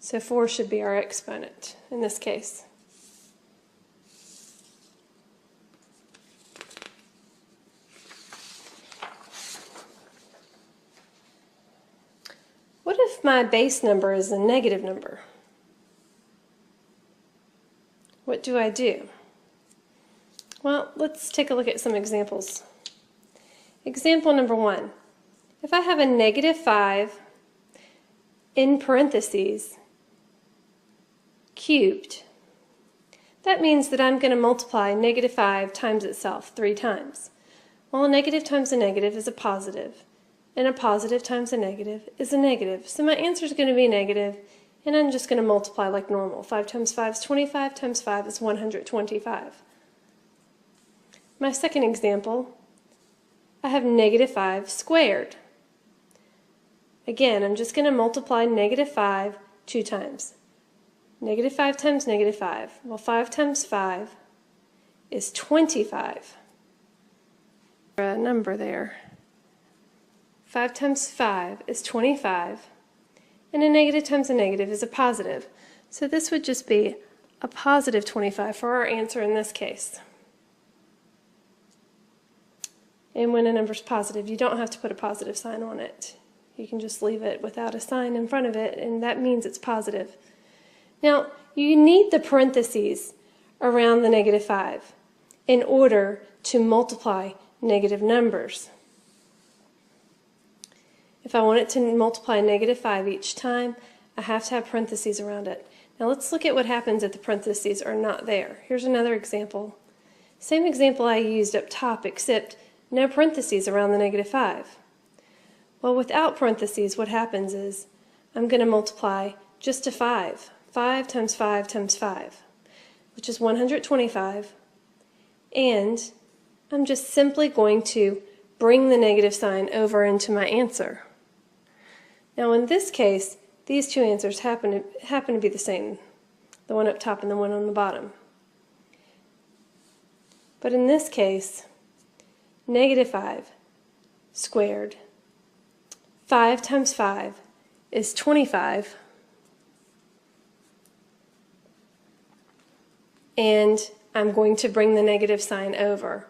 So 4 should be our exponent in this case. What if my base number is a negative number? What do I do? Well, let's take a look at some examples. Example number 1. If I have a negative 5 in parentheses cubed, that means that I'm going to multiply negative 5 times itself 3 times. Well, a negative times a negative is a positive, and a positive times a negative is a negative. So my answer is going to be negative, and I'm just going to multiply like normal. 5 times 5 is 25, times 5 is 125. My second example, I have negative 5 squared. Again, I'm just going to multiply negative 5 2 times. Negative 5 times negative 5. Well, 5 times 5 is 25. A number there. 5 times 5 is 25, and a negative times a negative is a positive. So this would just be a positive 25 for our answer in this case. And when a number is positive, you don't have to put a positive sign on it. You can just leave it without a sign in front of it, and that means it's positive. Now, you need the parentheses around the negative 5 in order to multiply negative numbers. If I want it to multiply negative 5 each time, I have to have parentheses around it. Now let's look at what happens if the parentheses are not there. Here's another example. Same example I used up top, except no parentheses around the negative 5. Well, without parentheses, what happens is I'm going to multiply just to 5. 5 times 5 times 5, which is 125. And I'm just simply going to bring the negative sign over into my answer. Now in this case, these two answers happen to be the same, the one up top and the one on the bottom. But in this case, negative 5 squared, 5 times 5 is 25, and I'm going to bring the negative sign over.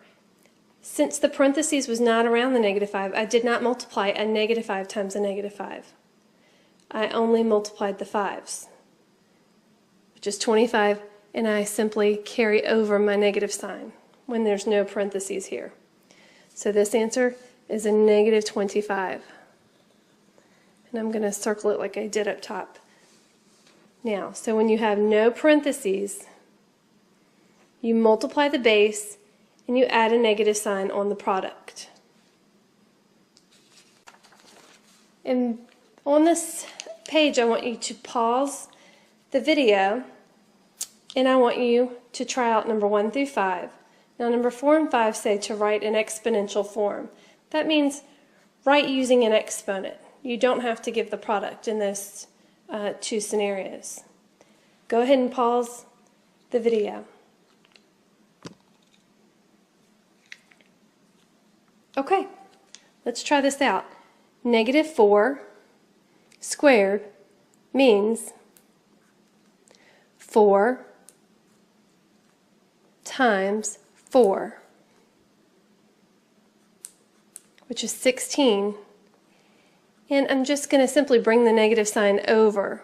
Since the parentheses was not around the negative 5, I did not multiply a negative 5 times a negative 5. I only multiplied the 5s, which is 25, and I simply carry over my negative sign when there's no parentheses here. So this answer is a negative 25. And I'm going to circle it like I did up top. Now, so when you have no parentheses, you multiply the base and you add a negative sign on the product. And on this page, I want you to pause the video, and I want you to try out number 1 through 5. Now, number 4 and 5 say to write in exponential form. That means write using an exponent. You don't have to give the product in those two scenarios. Go ahead and pause the video. Okay, let's try this out. Negative 4 squared means 4 times 4, which is 16. And I'm just going to simply bring the negative sign over.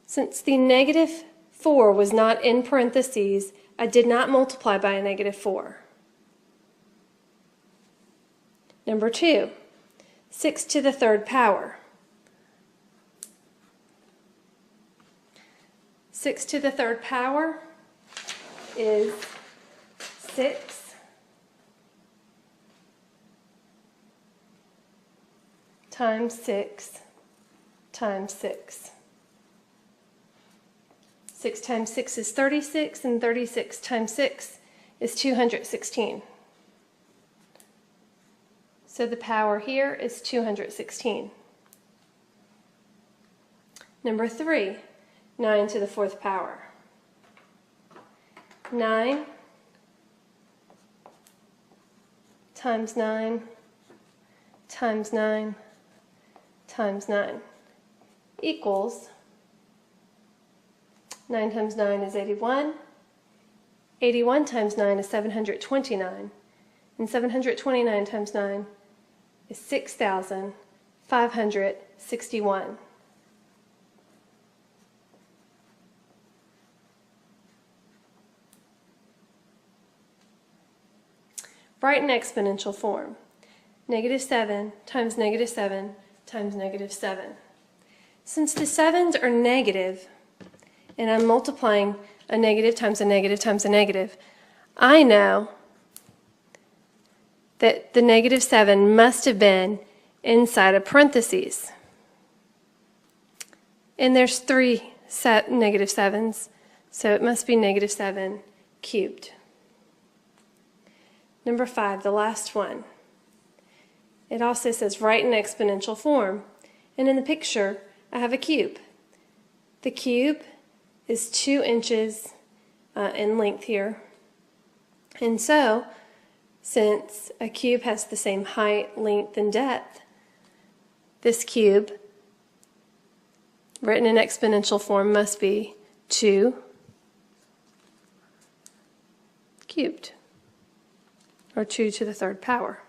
Since the negative 4 was not in parentheses, I did not multiply by a negative 4. Number 2, 6 to the 3rd power. 6 to the 3rd power is 6 times 6 times 6. 6 times 6 is 36, and 36 times 6 is 216. So the power here is 216. Number 3, 9 to the 4th power. 9 times 9 times 9 times 9 equals 9 times 9 is 81. 81 times 9 is 729. And 729 times 9 is 6,561. Write in exponential form. -7 times -7 times -7. Since the 7s are negative, and I'm multiplying a negative times a negative times a negative, I know that the -7 must have been inside of parentheses. And there's 3 -7s, so it must be -7 cubed. Number 5, the last one. It also says write in exponential form. And in the picture, I have a cube. The cube is 2 inches in length here. And so, since a cube has the same height, length, and depth, this cube, written in exponential form, must be 2 cubed, or 2 to the 3rd power.